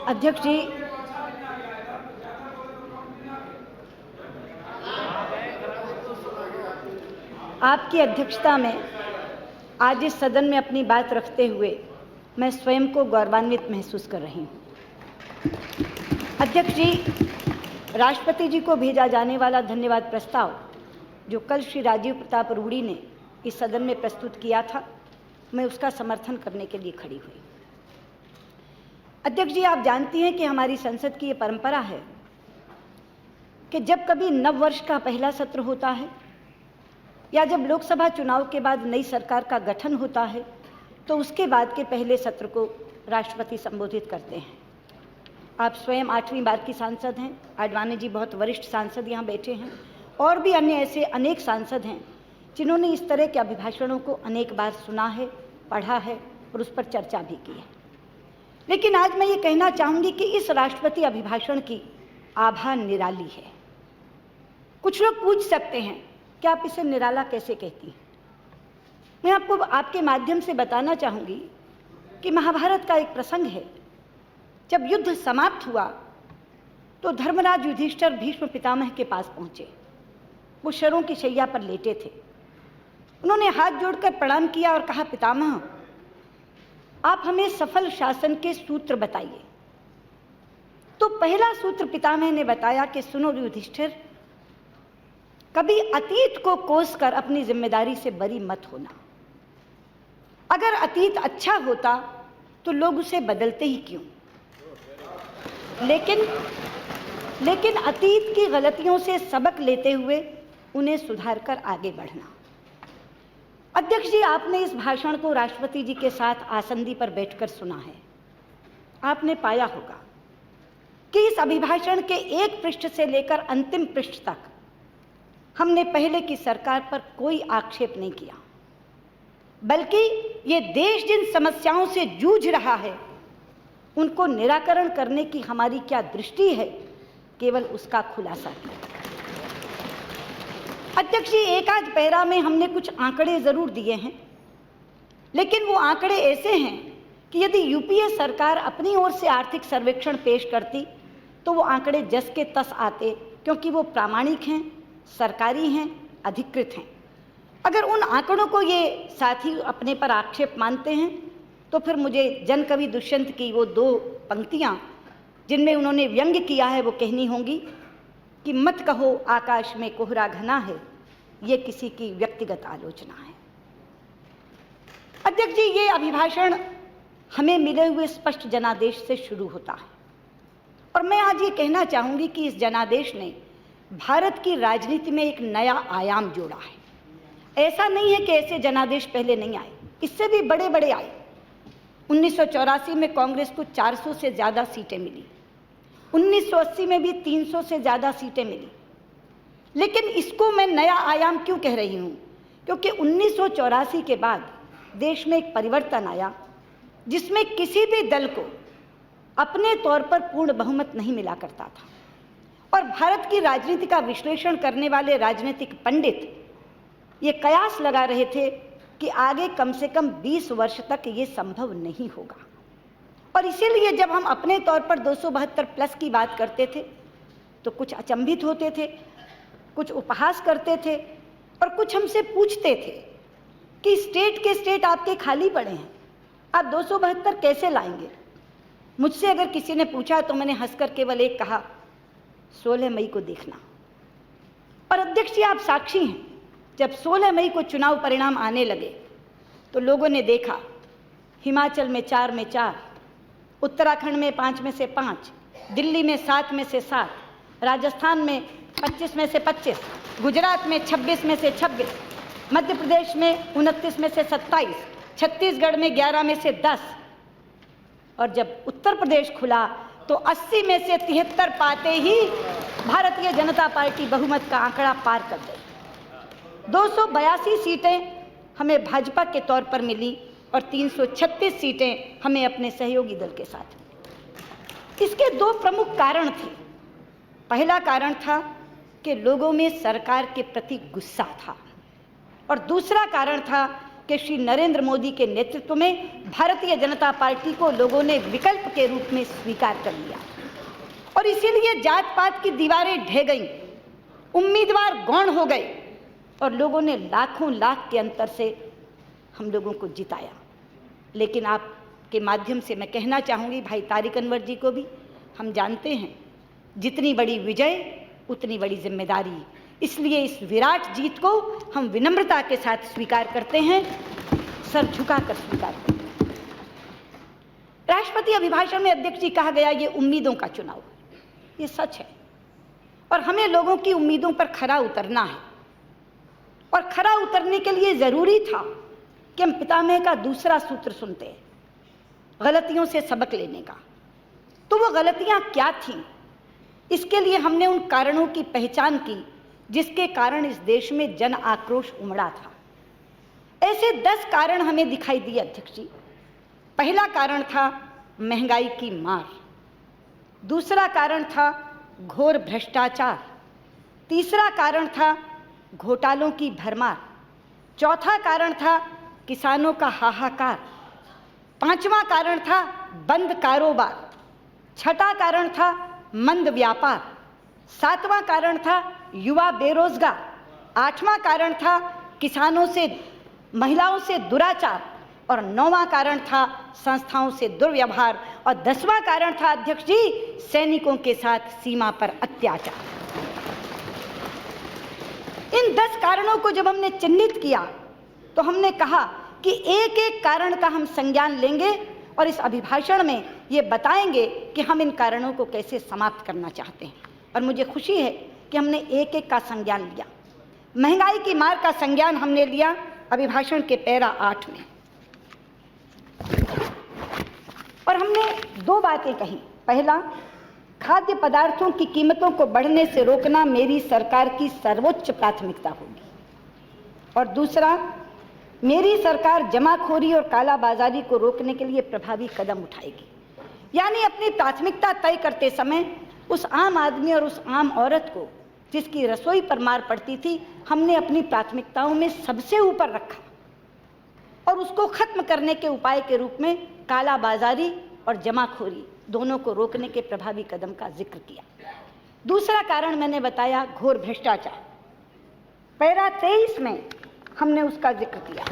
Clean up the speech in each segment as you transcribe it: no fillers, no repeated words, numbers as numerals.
अध्यक्ष जी, आपकी अध्यक्षता में आज इस सदन में अपनी बात रखते हुए मैं स्वयं को गौरवान्वित महसूस कर रही हूँ। अध्यक्ष जी, राष्ट्रपति जी को भेजा जाने वाला धन्यवाद प्रस्ताव जो कल श्री राजीव प्रताप रूड़ी ने इस सदन में प्रस्तुत किया था, मैं उसका समर्थन करने के लिए खड़ी हुई। अध्यक्ष जी, आप जानती हैं कि हमारी संसद की ये परंपरा है कि जब कभी नव वर्ष का पहला सत्र होता है या जब लोकसभा चुनाव के बाद नई सरकार का गठन होता है तो उसके बाद के पहले सत्र को राष्ट्रपति संबोधित करते हैं। आप स्वयं 8वीं बार की सांसद हैं, आडवाणी जी बहुत वरिष्ठ सांसद यहाँ बैठे हैं, और भी अन्य ऐसे अनेक सांसद हैं जिन्होंने इस तरह के अभिभाषणों को अनेक बार सुना है, पढ़ा है और उस पर चर्चा भी की है। लेकिन आज मैं ये कहना चाहूँगी कि इस राष्ट्रपति अभिभाषण की आभा निराली है। कुछ लोग पूछ सकते हैं कि आप इसे निराला कैसे कहती हैं। मैं आपको आपके माध्यम से बताना चाहूँगी कि महाभारत का एक प्रसंग है। जब युद्ध समाप्त हुआ तो धर्मराज युधिष्ठिर भीष्म पितामह के पास पहुँचे। वो शरों की शैया पर लेटे थे। उन्होंने हाथ जोड़कर प्रणाम किया और कहा, पितामह, आप हमें सफल शासन के सूत्र बताइए। तो पहला सूत्र पितामह ने बताया कि सुनो युधिष्ठिर, कभी अतीत को कोस कर अपनी जिम्मेदारी से बरी मत होना। अगर अतीत अच्छा होता तो लोग उसे बदलते ही क्यों, लेकिन अतीत की गलतियों से सबक लेते हुए उन्हें सुधारकर आगे बढ़ना। अध्यक्ष जी, आपने इस भाषण को राष्ट्रपति जी के साथ आसंदी पर बैठकर सुना है। आपने पाया होगा कि इस अभिभाषण के एक पृष्ठ से लेकर अंतिम पृष्ठ तक हमने पहले की सरकार पर कोई आक्षेप नहीं किया, बल्कि ये देश जिन समस्याओं से जूझ रहा है उनको निराकरण करने की हमारी क्या दृष्टि है, केवल उसका खुलासा किया। अध्यक्ष जी, एक आध पैरा में हमने कुछ आंकड़े जरूर दिए हैं, लेकिन वो आंकड़े ऐसे हैं कि यदि यूपीए सरकार अपनी ओर से आर्थिक सर्वेक्षण पेश करती तो वो आंकड़े जस के तस आते, क्योंकि वो प्रामाणिक हैं, सरकारी हैं, अधिकृत हैं। अगर उन आंकड़ों को ये साथी अपने पर आक्षेप मानते हैं तो फिर मुझे जनकवि दुष्यंत की वो 2 पंक्तियाँ जिनमें उन्होंने व्यंग्य किया है वो कहनी होंगी कि मत कहो आकाश में कोहरा घना है, ये किसी की व्यक्तिगत आलोचना है। अध्यक्ष जी, ये अभिभाषण हमें मिले हुए स्पष्ट जनादेश से शुरू होता है और मैं आज ये कहना चाहूँगी कि इस जनादेश ने भारत की राजनीति में एक नया आयाम जोड़ा है। ऐसा नहीं है कि ऐसे जनादेश पहले नहीं आए, इससे भी बड़े बड़े आए। 1984 में कांग्रेस को 400 से ज़्यादा सीटें मिली, 1980 में भी 300 से ज़्यादा सीटें मिली। लेकिन इसको मैं नया आयाम क्यों कह रही हूँ, क्योंकि 1984 के बाद देश में एक परिवर्तन आया जिसमें किसी भी दल को अपने तौर पर पूर्ण बहुमत नहीं मिला करता था और भारत की राजनीति का विश्लेषण करने वाले राजनीतिक पंडित ये कयास लगा रहे थे कि आगे कम से कम 20 वर्ष तक ये संभव नहीं होगा। और इसीलिए जब हम अपने तौर पर 272 प्लस की बात करते थे तो कुछ अचंभित होते थे, कुछ उपहास करते थे और कुछ हमसे पूछते थे कि स्टेट के स्टेट आपके खाली पड़े हैं, आप 272 कैसे लाएंगे। मुझसे अगर किसी ने पूछा तो मैंने हंसकर केवल एक कहा, 16 मई को देखना। और अध्यक्ष जी, आप साक्षी हैं, जब 16 मई को चुनाव परिणाम आने लगे तो लोगों ने देखा हिमाचल में 4 में 4, उत्तराखंड में 5 में से 5, दिल्ली में 7 में से 7, राजस्थान में 25 में से 25, गुजरात में 26 में से 26, मध्य प्रदेश में 29 में से 27, छत्तीसगढ़ में 11 में से 10 और जब उत्तर प्रदेश खुला तो 80 में से 73 पाते ही भारतीय जनता पार्टी बहुमत का आंकड़ा पार कर गई। 282 सीटें हमें भाजपा के तौर पर मिली और 336 सीटें हमें अपने सहयोगी दल के साथ मिली। इसके 2 प्रमुख कारण थे। पहला कारण था कि लोगों में सरकार के प्रति गुस्सा था और दूसरा कारण था कि श्री नरेंद्र मोदी के नेतृत्व में भारतीय जनता पार्टी को लोगों ने विकल्प के रूप में स्वीकार कर लिया और इसीलिए जात पात की दीवारें ढह गईं, उम्मीदवार गौण हो गए और लोगों ने लाखों लाख के अंतर से हम लोगों को जिताया। लेकिन आपके माध्यम से मैं कहना चाहूँगी भाई तारिक अनवर जी को भी, हम जानते हैं जितनी बड़ी विजय उतनी बड़ी जिम्मेदारी, इसलिए इस विराट जीत को हम विनम्रता के साथ स्वीकार करते हैं, सर झुकाकर स्वीकार करते हैं। राष्ट्रपति अभिभाषण में अध्यक्ष जी कहा गया ये उम्मीदों का चुनाव, ये सच है और हमें लोगों की उम्मीदों पर खरा उतरना है और खरा उतरने के लिए जरूरी था कि हम पितामह का दूसरा सूत्र सुनते हैं, गलतियों से सबक लेने का। तो वो गलतियां क्या थीं? इसके लिए हमने उन कारणों की पहचान की जिसके कारण इस देश में जन आक्रोश उमड़ा था। ऐसे 10 कारण हमें दिखाई दिए अध्यक्ष जी। पहला कारण था महंगाई की मार, दूसरा कारण था घोर भ्रष्टाचार, तीसरा कारण था घोटालों की भरमार, चौथा कारण था किसानों का हाहाकार, पांचवा कारण था बंद कारोबार, छठा कारण था मंद व्यापार, सातवां कारण था युवा बेरोजगार, आठवां कारण था किसानों से महिलाओं से दुराचार और नौवां कारण था संस्थाओं से दुर्व्यवहार और 10वां कारण था अध्यक्ष जी सैनिकों के साथ सीमा पर अत्याचार। इन 10 कारणों को जब हमने चिन्हित किया तो हमने कहा कि एक एक कारण का हम संज्ञान लेंगे और इस अभिभाषण में ये बताएंगे कि हम इन कारणों को कैसे समाप्त करना चाहते हैं। और मुझे खुशी है कि हमने एक एक का संज्ञान लिया। महंगाई की मार का संज्ञान हमने लिया अभिभाषण के पैरा 8 में और हमने 2 बातें कही। पहला, खाद्य पदार्थों की कीमतों को बढ़ने से रोकना मेरी सरकार की सर्वोच्च प्राथमिकता होगी और दूसरा, मेरी सरकार जमाखोरी और कालाबाजारी को रोकने के लिए प्रभावी कदम उठाएगी। यानी अपनी प्राथमिकता तय करते समय उस आम आदमी और उस आम औरत को जिसकी रसोई पर मार पड़ती थी, हमने अपनी प्राथमिकताओं में सबसे ऊपर रखा और उसको खत्म करने के उपाय के रूप में कालाबाजारी और जमाखोरी दोनों को रोकने के प्रभावी कदम का जिक्र किया। दूसरा कारण मैंने बताया घोर भ्रष्टाचार। पैरा 23 में हमने उसका जिक्र किया।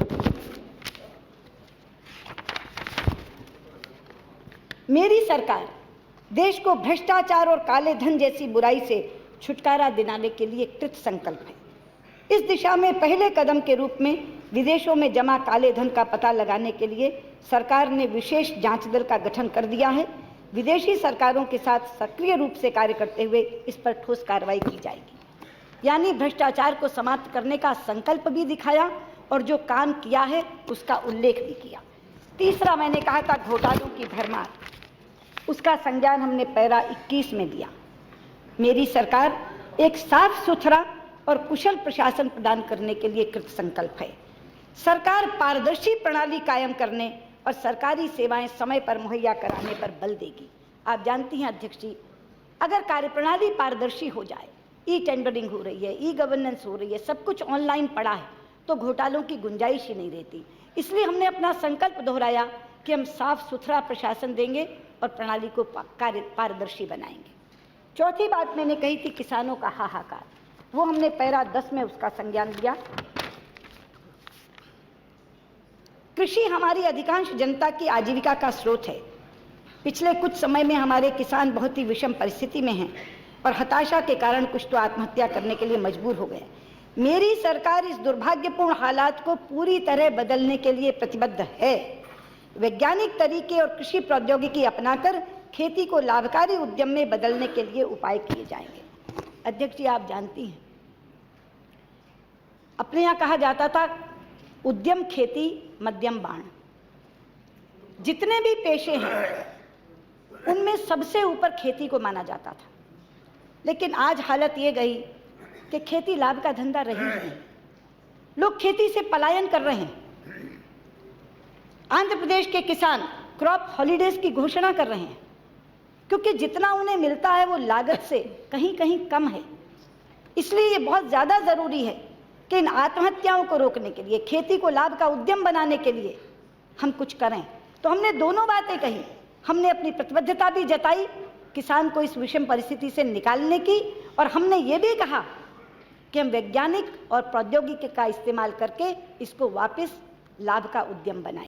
मेरी सरकार देश को भ्रष्टाचार और काले धन जैसी बुराई से छुटकारा दिलाने के लिए कृत संकल्प है। इस दिशा में पहले कदम के रूप में विदेशों में जमा काले धन का पता लगाने के लिए सरकार ने विशेष जांच दल का गठन कर दिया है। विदेशी सरकारों के साथ सक्रिय रूप से कार्य करते हुए इस पर ठोस कार्रवाई की जाएगी। यानी भ्रष्टाचार को समाप्त करने का संकल्प भी दिखाया और जो काम किया है उसका उल्लेख भी किया। तीसरा, मैंने कहा था घोटालों की भरमार, उसका संज्ञान हमने पैरा 21 में दिया। मेरी सरकार एक साफ सुथरा और कुशल प्रशासन प्रदान करने के लिए कृत संकल्प है। सरकार पारदर्शी प्रणाली कायम करने और सरकारी सेवाएं समय पर मुहैया कराने पर बल देगी। आप जानती हैं अध्यक्ष जी, अगर कार्यप्रणाली पारदर्शी हो जाए, ई टेंडरिंग हो रही है, ई गवर्नेंस हो रही है, सब कुछ ऑनलाइन पड़ा है, तो घोटालों की गुंजाइश ही नहीं रहती। इसलिए हमने अपना संकल्प दोहराया कि हम साफ सुथरा प्रशासन देंगे और प्रणाली को पारदर्शी बनाएंगे। चौथी बात मैंने कही थी किसानों का हाहाकार, वो हमने पैरा 10 में उसका संज्ञान लिया। कृषि हमारी अधिकांश जनता की आजीविका का स्रोत है। पिछले कुछ समय में हमारे किसान बहुत ही विषम परिस्थिति में हैं और हताशा के कारण कुछ तो आत्महत्या करने के लिए मजबूर हो गए। मेरी सरकार इस दुर्भाग्यपूर्ण हालात को पूरी तरह बदलने के लिए प्रतिबद्ध है। वैज्ञानिक तरीके और कृषि प्रौद्योगिकी अपनाकर खेती को लाभकारी उद्यम में बदलने के लिए उपाय किए जाएंगे। अध्यक्ष जी, आप जानती हैं, अपने यहाँ कहा जाता था उद्यम खेती मध्यम बाण। जितने भी पेशे हैं उनमें सबसे ऊपर खेती को माना जाता था, लेकिन आज हालत ये गई कि खेती लाभ का धंधा रही नहीं। लोग खेती से पलायन कर रहे हैं। आंध्र प्रदेश के किसान क्रॉप हॉलीडेज की घोषणा कर रहे हैं क्योंकि जितना उन्हें मिलता है वो लागत से कहीं कहीं कम है। इसलिए ये बहुत ज़्यादा ज़रूरी है कि इन आत्महत्याओं को रोकने के लिए, खेती को लाभ का उद्यम बनाने के लिए हम कुछ करें। तो हमने दोनों बातें कही। हमने अपनी प्रतिबद्धता भी जताई किसान को इस विषम परिस्थिति से निकालने की, और हमने ये भी कहा कि हम वैज्ञानिक और प्रौद्योगिकी का इस्तेमाल करके इसको वापस लाभ का उद्यम बनाएं।